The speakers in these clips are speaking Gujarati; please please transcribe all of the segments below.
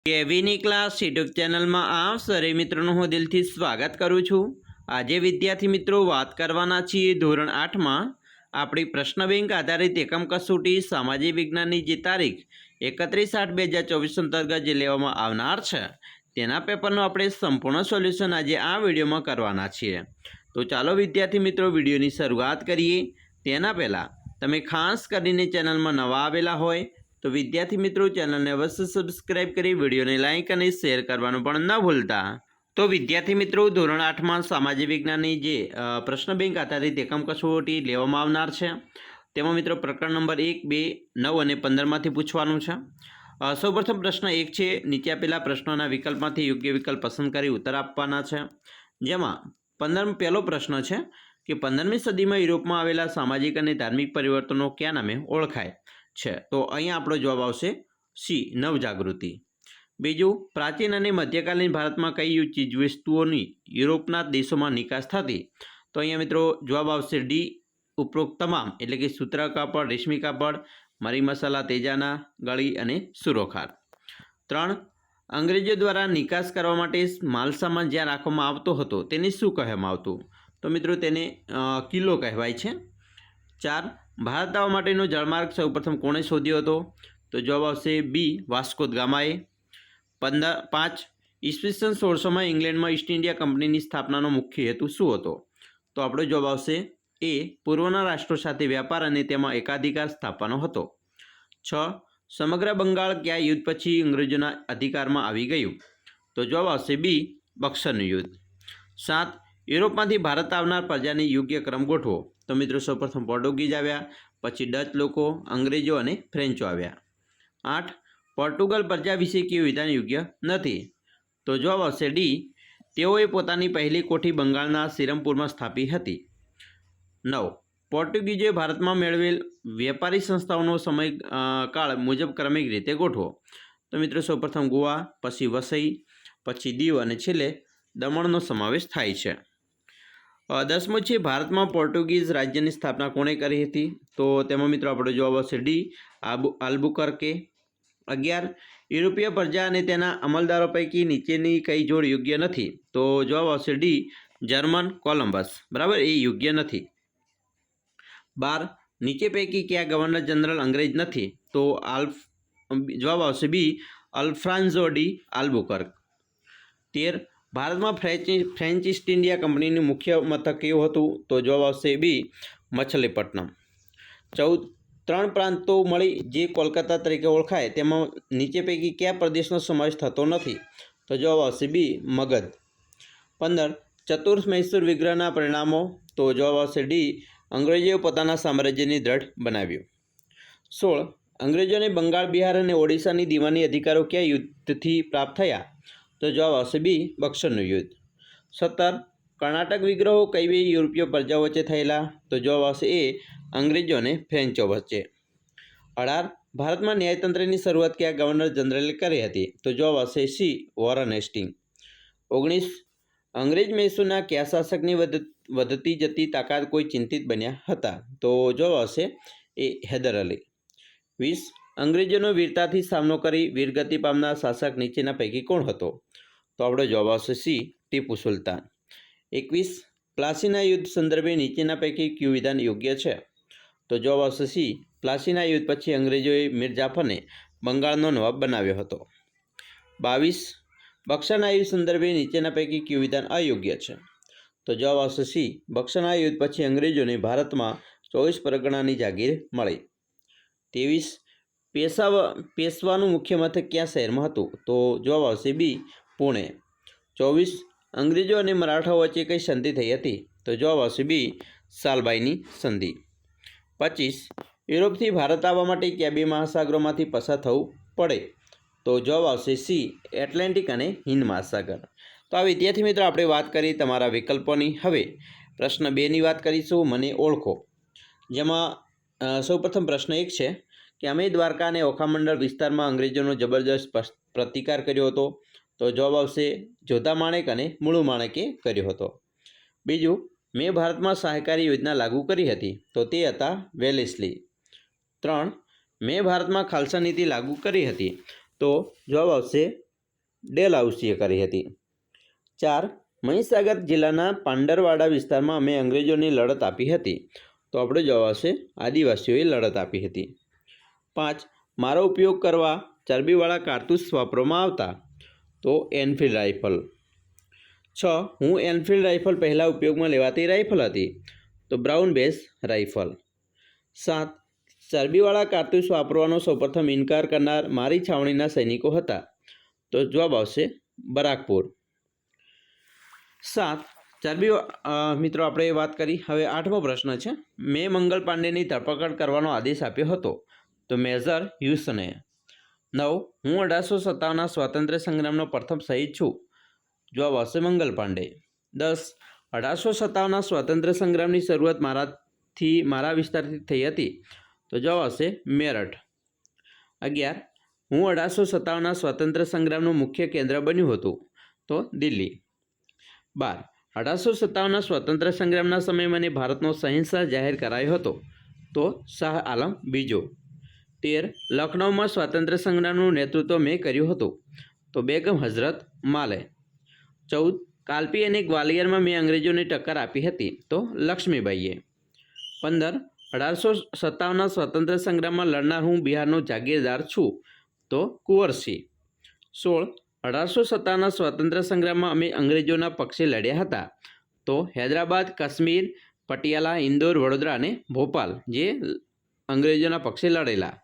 કેવીની ક્લાસ યુટ્યુબ ચેનલમાં આપ સરે મિત્રોનું હું દિલથી સ્વાગત કરું છું। આજે વિદ્યાર્થી મિત્રો વાત કરવાના છીએ ધોરણ 8માં આપણી પ્રશ્ન બેંક આધારિત એકમ કસોટી સામાજિક વિજ્ઞાનની જે તારીખ 31/8/2024 અંતર્ગત જે લેવામાં આવનાર છે તેના પેપરનું આપણે સંપૂર્ણ સોલ્યુશન આજે આ વિડીયોમાં કરવાના છીએ। તો ચાલો વિદ્યાર્થી મિત્રો વિડીયોની શરૂઆત કરીએ। તેના પહેલાં તમે ખાસ કરીને ચેનલમાં નવા આવેલા હોય तो विद्यार्थी मित्रों चैनल ने अवश्य सब्सक्राइब करी वीडियो ने लाइक और शेर करवानुं पण न भूलता। तो विद्यार्थी मित्रों धोरण 8 में सामाजिक विज्ञान की जे प्रश्न बैंक आधारित एकम कसोटी लेवामां आवनार छे तेमां मित्रों प्रकरण नंबर 1, 2, 9 और 15 में पूछवानुं छे। सौप्रथम प्रश्न 1 छे, नीचे आपेला प्रश्नों विकल्पमांथी योग्य विकल्प पसंद करी उत्तर आपवाना छे। जेमां 15 पहलो प्रश्न है कि 15મી सदी में यूरोप में आवेला सामाजिक और धार्मिक परिवर्तनों क्या नामे ओळखाय छे। तो अहींया आपणो जवाब आवशे सी, नवजागृति। बीजू, प्राचीन और मध्यकालीन भारत में कई चीजवस्तुओनी यूरोपना देशों में निकास थती। तो अहींया मित्रों जवाब आवशे डी, उपरोक्त तमाम एटले के सूत्रा कापड़, रेशमी कापड़, मरी मसाला, तेजाना, गળી અને સુરોખાર। 3, अंग्रेजों द्वारा निकास करवा माटे मालसामान ज्यां राखवामां आवतो हतो तेने शुं कहेवामां आवतुं? तो मित्रों तेने किलो कहेवाय छे। 4, भारत आववा माटेनो जलमार्ग सर्वप्रथम कोणे शोध्यो हतो? तो जवाब आवशे बी, वास्को द गामाए। 5, ईस्वीसन 1600 में इंग्लैंड में ईस्ट इंडिया कंपनी स्थापनानो मुख्य हेतु शुं हतो? तो आपणो जवाब आवशे ए, पूर्वना राष्ट्रों साथे व्यापार अने तेमां एकाधिकार स्थापવાનો હતો। 6, समग्र बंगाळ क्या युद्ध पछी अंग्रेजोना अधिकारमां आवी गयुं? तो जवाब आवशे बी, बक्सरनुं युद्ध। 7, यूरोपमांथी भारत आवनार प्रजाने योग्य क्रम गोठवो। तो मित्रों सर्वप्रथम पोर्टुगीज आव्या, पछी डच लोको, अंग्रेजों अने फ्रेंचो आव्या। 8, पोर्टुगल प्रजा विषे केवुं विधान योग्य नथी? तो जवाब आवशे डी, तेओए पोतानी पहली कोठी बंगाळना सिरमपुरमां स्थापी हती। 9, पोर्टुगीजोए भारतमां मेळवेल वेपारी संस्थाओनो समयकाळ मुजब क्रमिक रीते गोठवो। तो मित्रों सर्वप्रथम गोवा, पछी वसई, पछी दीव अने छेल्ले दमणनो समावेश थाय छे। 10मो छे, भारत में पोर्टुगीज राज्य की स्थापना कोणे करी थी? तो तेमां मित्रों आपणो जवाब आवशे डी, आल्बुकर्के। 11, यूरोपीय प्रजा अने तेना अमलदारों पैकी नीचेनी कई जोड़ योग्य नथी? तो जवाब आवशे डी, जर्मन कोलंबस। बराबर, ए योग्य नथी। 12, नीचे पैकी क्या गवर्नर जनरल अंग्रेज नथी? तो जवाब आवशे बी, अल्फ्रांसो डी आल्बुकर्क। 13, भारत में फ्रेंच ईस्ट इंडिया कंपनी मुख्य मथक क्युं हतुं? तो जवाब आवशे बी, मछलीपट्टनम। 14, 3 प्रांतो मळी जे कोलकाता तरीके ओळखाय तेमां नीचे पैकी क्या प्रदेशनो समावेश थतो नथी? तो जवाब आवशे बी, मगध। 15, चतुर्थ मैसूर विग्रहना परिणामों? तो जवाब आवशे डी, अंग्रेजोए पोताना साम्राज्यने दृढ़ बनाव्युं। 16, अंग्रेजोने बंगाळ, बिहार और ओडिशानी दीवानी अधिकारों क्या युद्धथी प्राप्त थया? तो जवाब आवशे बी, बक्सरनुं युद्ध। 17, कर्नाटक विग्रहो कई बे यूरोपीय प्रजाओं वच्चे थयेला? तो जवाब आवशे ए, अंग्रेजों अने फ्रेंचो वच्चे। 18, भारत में न्यायतंत्र की शुरुआत क्या गवर्नर जनरले करी हती? तो जवाब आवशे सी, वॉरेन हेस्टिंग। 19, अंग्रेज मैसूरना क्या शासकनी वधती जती ताकत कोई चिंतित बन्या हता? तो जवाब आवशे ए, हैदर अली। 20, अंग्रेजोनो वीरताथी सामनो करी वीरगति पामनार शासक नीचेना पैकी कोण हतो? तो आपणो जवाब आवशे सी, टीपू सुल्तान। 21, प्लासीना युद्ध संदर्भे नीचेना पैकी क्यू विधान योग्य है? तो जवाब आवशे सी, प्लासीना युद्ध पछी अंग्रेजोए मीर जाफरने बंगाळनो नवाब बनाव्यो हतो। 22, बक्सरना युद्ध संदर्भे नीचेना पैकी क्यू विधान अयोग्य है? तो जवाब आवशे सी, बक्सरना युद्ध पछी अंग्रेजोने भारत में 24 परगणानी जागीर मळी। 23, पेशवानुं मुख्य मथक क्या शहर में हतुं? तो जवाब आवशे बी, पुणे। 24, अंग्रेजों और मराठाओं वच्चे कई संधि थई हती? तो जवाब आवशे बी, सालबाईनी संधि। 25, यूरोपथी भारत आववा माटे क्या बे महासागरोमांथी पसार थवुं पड़े? तो जवाब आवशे सी, एटलांटिक अने हिंद महासागर। तो आ विद्यार्थी मित्रों आपणे वात करी तमारा विकल्पोनी। हवे प्रश्न 2 नी वात करीशुं, मने ओळखो। जेमां सौप्रथम प्रश्न 1 छे कि अमे द्वारका अने ओखामंडल विस्तार में अंग्रेजोनो जबरदस्त प्रतिकार कर्यो हतो? तो जवाब आवशे जोधा माणेक अने मुळु माणेके कर्यो हतो। बीजू, मैं भारत में सहकारी योजना लागू करी हती? तो ते हता वेलेस्ली। 3, मैं भारत में खालसा नीति लागू करी हती? तो जवाब आवशे ડેલહાઉસીએ કરી હતી. 4. મહીસાગર જિલ્લાના પાંડરવાડા વિસ્તારમાં અમે અંગ્રેજોની લડત આપી હતી. તો આપણો જવાબ આવશે આદિવાસીઓએ લડત આપી હતી. 5. મારો ઉપયોગ કરવા ચરબીવાળા કારતૂસ વાપરવામાં આવતા. તો એનફિલ્ડ રાઇફલ. 6. હું એનફિલ્ડ રાઇફલ પહેલાં ઉપયોગમાં લેવાતી રાઇફલ હતી. તો બ્રાઉન બેસ રાઇફલ. 7. ચરબીવાળા કારતૂસ વાપરવાનો સૌપ્રથમ ઇનકાર કરનાર મારી છાવણીના સૈનિકો હતા. તો જવાબ આવશે બરાકપુર. 7. મિત્રો આપણે વાત કરી. હવે 8મો પ્રશ્ન છે. મેં મંગલ પાંડેની ધરપકડ કરવાનો આદેશ આપ્યો હતો. તો મેજર હ્યુસને. 9. હું 1857ના સ્વાતંત્ર્ય સંગ્રામનો પ્રથમ શહીદ છું. જવાબ આવશે મંગલ પાંડે. 10. 1857ના સ્વાતંત્ર્ય સંગ્રામની શરૂઆત મારા વિસ્તારથી થઈ હતી. તો જવાબ આવશે મેરઠ. 11. હું 1857ના સ્વાતંત્ર્ય સંગ્રામનું મુખ્ય કેન્દ્ર બન્યું હતું. તો દિલ્હી. 12. 1857ના સ્વાતંત્ર્ય સંગ્રામના સમયે મને ભારતનો શહેનશાહ જાહેર કરાયો હતો. તો શાહ આલમ બીજો. 13. લખનૌમાં સ્વાતંત્ર્ય સંગ્રામનું નેતૃત્વ મેં કર્યું હતું. તો બેગમ હઝરત માલે. 14. કાલપી અને ગ્વાલિયરમાં મેં અંગ્રેજોને ટક્કર આપી હતી. તો લક્ષ્મીબાઈએ. 15. 1857ના સ્વાતંત્ર્ય સંગ્રામમાં લડનાર હું બિહારનો જાગીરદાર છું. તો કુંવરસિંહ. 16. 1857ના સ્વાતંત્ર્ય સંગ્રામમાં અમે અંગ્રેજોના પક્ષે લડ્યા હતા. તો હૈદરાબાદ, કાશ્મીર, પટિયાલા, ઇન્દોર, વડોદરા અને ભોપાલ જે અંગ્રેજોના પક્ષે લડેલા.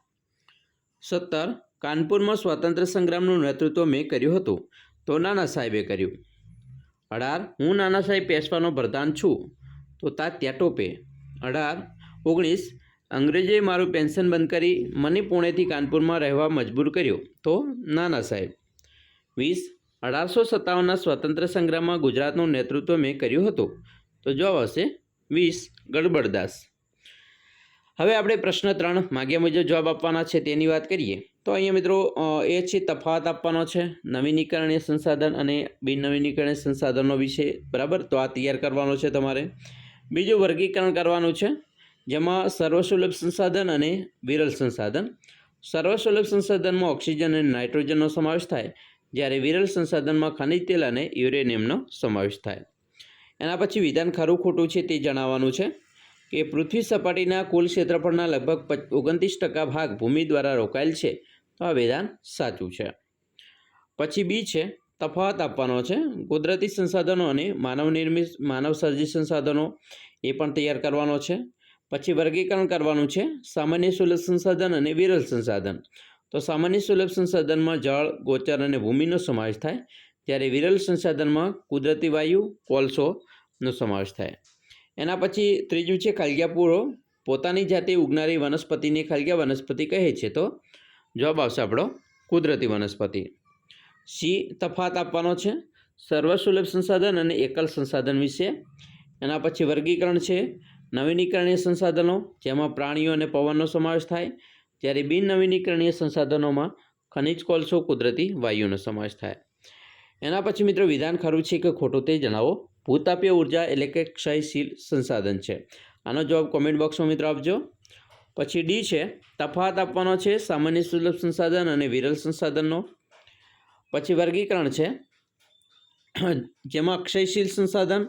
17. કાનપુરમાં સ્વાતંત્ર્ય સંગ્રામનું નેતૃત્વ મેં કર્યું હતું. તો નાના સાહેબે કર્યું. 18. હું નાના સાહેબ પેશવાનો પ્રધાન છું. તો તાત્યા ટોપે. 18. 19. અંગ્રેજોએ મારું પેન્શન બંધ કરી મને પુણેથી કાનપુરમાં રહેવા મજબૂર કર્યો. તો નાના સાહેબ. 20. 1857ના સ્વાતંત્ર્ય સંગ્રામમાં ગુજરાતનું નેતૃત્વ મેં કર્યું હતું. તો જવાબ આવશે 20. ગડબડદાસ. હવે આપણે પ્રશ્ન 3 માગ્યા મુજબ જવાબ આપવાના છે તેની વાત કરીએ. તો અહીંયા મિત્રો એ છે તફાવત આપવાનો છે નવીનીકરણીય સંસાધન અને બિન નવીનીકરણીય સંસાધનો વિશે. બરાબર, તો આ તૈયાર કરવાનો છે તમારે. બીજું વર્ગીકરણ કરવાનું છે જેમાં સર્વસુલભ સંસાધન અને વિરલ સંસાધન. સર્વસુલભ સંસાધનમાં ઓક્સિજન અને નાઇટ્રોજનનો સમાવેશ થાય, જ્યારે વિરલ સંસાધનમાં ખનિજ તેલ અને યુરેનિયમનો સમાવેશ થાય. એના પછી વિધાન ખરું ખોટું છે તે જણાવવાનું છે કે પૃથ્વી સપાટીના કુલ ક્ષેત્રફળના લગભગ 29% ભાગ ભૂમિ દ્વારા રોકાયેલ છે. તો આ વિધાન સાચું છે. પછી બી છે તફાવત આપવાનો છે કુદરતી સંસાધનો અને માનવસર્જિત સંસાધનો, એ પણ તૈયાર કરવાનો છે. પછી વર્ગીકરણ કરવાનું છે સામાન્ય સુલભ સંસાધન અને વિરલ સંસાધન. તો સામાન્ય સુલભ સંસાધનમાં જળ, ગોચર અને ભૂમિનો સમાવેશ થાય, જ્યારે વિરલ સંસાધનમાં કુદરતી વાયુ, કોલસોનો સમાવેશ થાય. એના પછી ત્રીજું છે ખાલગ્યા પૂરો પોતાની જાતે ઉગનારી વનસ્પતિને ખાલગ્યા વનસ્પતિ કહે છે. તો જવાબ આવશે આપણો કુદરતી વનસ્પતિ. સી તફાવત આપવાનો છે સર્વસુલભ સંસાધન અને એકલ સંસાધન વિશે. એના પછી વર્ગીકરણ છે નવીનીકરણીય સંસાધનો જેમાં પ્રાણીઓ અને પવનનો સમાવેશ થાય, જ્યારે બિન નવીનીકરણીય સંસાધનોમાં ખનિજ, કોલસો, કુદરતી વાયુનો સમાવેશ થાય. એના પછી મિત્રો વિધાન ખરું છે કે ખોટું તે જણાવો. ભૂતાપીય ઉર્જા એટલે કે ક્ષયશીલ સંસાધન છે. આનો જવાબ કોમેન્ટ બોક્સમાં મિત્રો આપજો. પછી ડી છે તફાવત આપવાનો છે સામાન્ય સુલભ સંસાધન અને વિરલ સંસાધનનો. પછી વર્ગીકરણ છે જેમાં અક્ષયશીલ સંસાધન,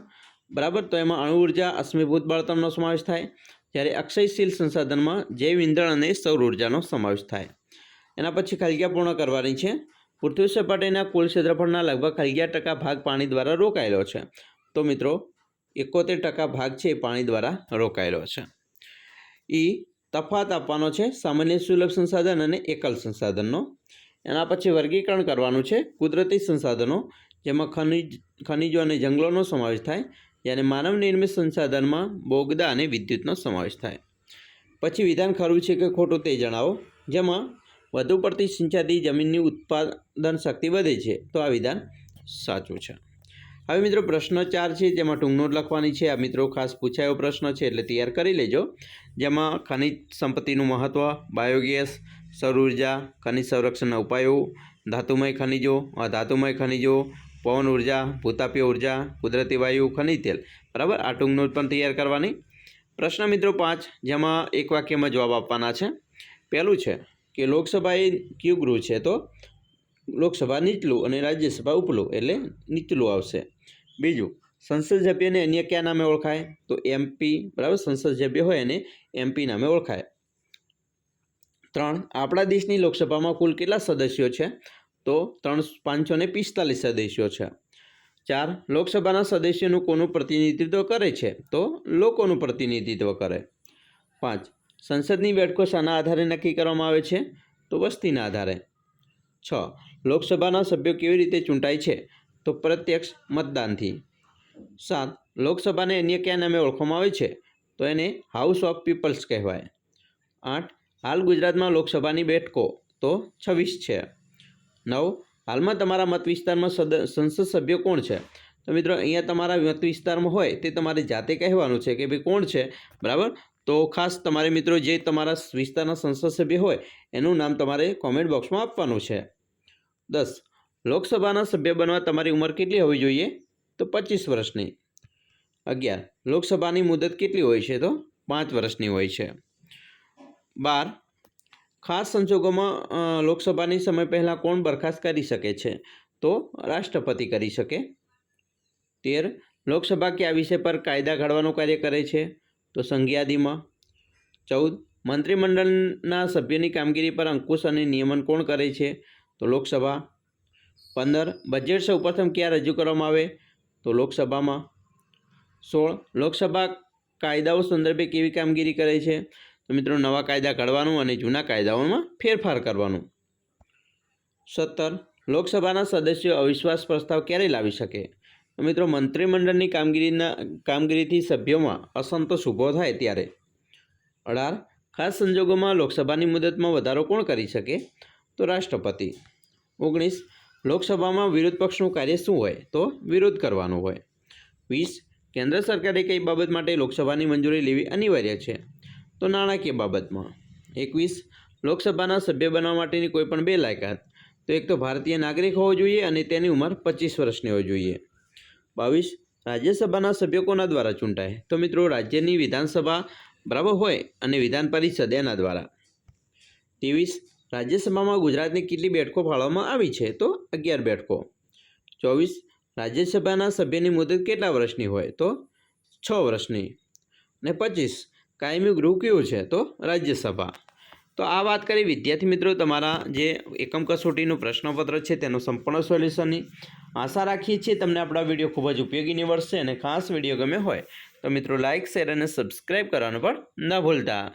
બરાબર, તો એમાં અણુ ઉર્જા, અશ્મિભૂત બળતણનો સમાવેશ થાય, જ્યારે અક્ષયશીલ સંસાધનમાં જૈવ ઇંધણ અને સૌર ઉર્જાનો સમાવેશ થાય. એના પછી ખાલગ્યા પૂર્ણ કરવાની છે. પૃથ્વી સપાટીના કુલ ક્ષેત્રફળના લગભગ 11% ભાગ પાણી દ્વારા રોકાયેલો છે. તો મિત્રો 71% ભાગ છે પાણી દ્વારા રોકાયેલો છે. ઈ તફાવત આપવાનો છે સામાન્ય સુલભ સંસાધન અને એકલ સંસાધનનો. એના પછી વર્ગીકરણ કરવાનું છે કુદરતી સંસાધનો જેમાં ખનિજો અને જંગલોનો સમાવેશ થાય, જ્યારે માનવ નિર્મિત સંસાધનમાં બોગદા અને વિદ્યુતનો સમાવેશ થાય. પછી વિધાન ખરું છે કે ખોટું તે જણાવો. જેમાં વધુ પડતી સિંચાતી જમીનની ઉત્પાદન શક્તિ વધે છે. તો આ વિધાન સાચું છે. હવે મિત્રો પ્રશ્ન 4 છે જેમાં ટૂંક નોટ લખવાની છે. આ મિત્રો ખાસ પૂછાયો પ્રશ્ન છે એટલે તૈયાર કરી લેજો. જેમાં ખનિજ સંપત્તિનું મહત્ત્વ, બાયોગેસ, સૌર ઉર્જા, ખનિજ સંરક્ષણના ઉપાયો, ધાતુમય ખનિજો, અધાતુમય ખનિજો, પવન ઉર્જા, ભૂતાપીય ઉર્જા, કુદરતી વાયુ, ખનિજ તેલ. બરાબર, આ ટૂંક નોટ પણ તૈયાર કરવાની. પ્રશ્ન મિત્રો 5 જેમાં એક વાક્યમાં જવાબ આપવાના છે. પહેલું છે કે લોકસભા એ કયું ગૃહ છે? તો લોકસભા નીચલું અને રાજ્યસભા ઉપલું એટલે નીચલું આવશે. બીજું, સંસદ સભ્યને અન્ય કયા નામે ઓળખાય? તો MP, બરાબર. સંસદ સભ્ય હોય એને MP નામે ઓળખાય. 3. આપણા દેશની લોકસભામાં કુલ કેટલા સદસ્યો છે? તો 545 સદસ્યો છે. 4. લોકસભાના સદસ્યોનું કોનું પ્રતિનિધિત્વ કરે છે? તો લોકોનું પ્રતિનિધિત્વ કરે. 5. સંસદની બેઠકો શાના આધારે નક્કી કરવામાં આવે છે? તો વસ્તીના આધારે. 6. લોકસભાના સભ્યો કેવી રીતે ચૂંટાય છે? તો પ્રત્યક્ષ મતદાનથી. 7. લોકસભાને અન્ય કયા નામે ઓળખવામાં આવે છે? તો એને હાઉસ ઓફ પીપલ્સ કહેવાય. 8. હાલ ગુજરાતમાં લોકસભાની બેઠકો તો 26 છે. 9. હાલમાં તમારા મત વિસ્તારમાં સંસદ સભ્ય કોણ છે? તો મિત્રો અહીંયા તમારા મત વિસ્તારમાં હોય તે તમારે જાતે કહેવાનું છે કે ભાઈ કોણ છે, બરાબર. તો ખાસ તમારે મિત્રો જે તમારા વિસ્તારના સંસદ સભ્ય હોય એનું નામ તમારે કોમેન્ટ બોક્સમાં આપવાનું છે. 10. લોકસભાના સભ્ય બનવા તમારી ઉંમર કેટલી હોવી જોઈએ? તો 25 વર્ષની. 11. લોકસભાની મુદત કેટલી હોય છે? તો 5 વર્ષની હોય છે. 12. ખાસ સંજોગોમાં લોકસભાની સમય પહેલાં કોણ બરખાસ્ત કરી શકે છે? તો રાષ્ટ્રપતિ કરી શકે. 13. લોકસભા કયા વિષય પર કાયદા ઘડવાનું કાર્ય કરે છે? તો સંઘયાદીમાં. 14. મંત્રીમંડળના સભ્યોની કામગીરી પર અંકુશ અને નિયમન કોણ કરે છે? તો લોકસભા. 15. બજેટ સૌપ્રથમ ક્યાં રજૂ કરવામાં આવે? તો લોકસભામાં. 16. લોકસભા કાયદાઓ સંદર્ભે કેવી કામગીરી કરે છે? તો મિત્રો નવા કાયદા ઘડવાનું અને જૂના કાયદાઓમાં ફેરફાર કરવાનું. 17. લોકસભાના સદસ્યો અવિશ્વાસ પ્રસ્તાવ ક્યારે લાવી શકે? તો મિત્રો મંત્રીમંડળની કામગીરીથી સભ્યોમાં અસંતોષ ઊભો થાય ત્યારે. 18. ખાસ સંજોગોમાં લોકસભાની મુદતમાં વધારો કોણ કરી શકે? તો રાષ્ટ્રપતિ. 19. લોકસભામાં વિરોધ પક્ષનું કાર્ય શું હોય? તો વિરોધ કરવાનું હોય. 20. કેન્દ્ર સરકારે કઈ બાબત માટે લોકસભાની મંજૂરી લેવી અનિવાર્ય છે? તો નાણાકીય બાબતમાં. 21. લોકસભાના સભ્ય બનવા માટેની કોઈ પણ 2 લાયકાત. તો એક તો ભારતીય નાગરિક હોવો જોઈએ અને તેની ઉંમર 25 વર્ષની હોવી જોઈએ. 22. રાજ્યસભાના સભ્યો કોના દ્વારા ચૂંટાય? તો મિત્રો રાજ્યની વિધાનસભા, બરાબર, હોય અને વિધાન પરિષદ એના દ્વારા. 23. રાજ્યસભામાં ગુજરાતની કેટલી બેઠકો ફાળવવામાં આવી છે? તો 11 બેઠકો. 24. રાજ્યસભાના સભ્યની મુદત કેટલા વર્ષની હોય? તો 6 વર્ષની. અને 25. કાયમી ગૃહ કયું છે? તો રાજ્યસભા. તો આ વાત કરી વિદ્યાર્થી મિત્રો તમારા જે એકમ કસોટીનું પ્રશ્નપત્ર છે તેનું સંપૂર્ણ સોલ્યુશનની. આશા રાખીએ છીએ તમને આપણા વિડીયો ખૂબ જ ઉપયોગી નીવડશે અને ખાસ વિડીયો ગમે હોય તો મિત્રો લાઇક, શેર અને સબસ્ક્રાઈબ કરવાનું પણ ન ભૂલતા.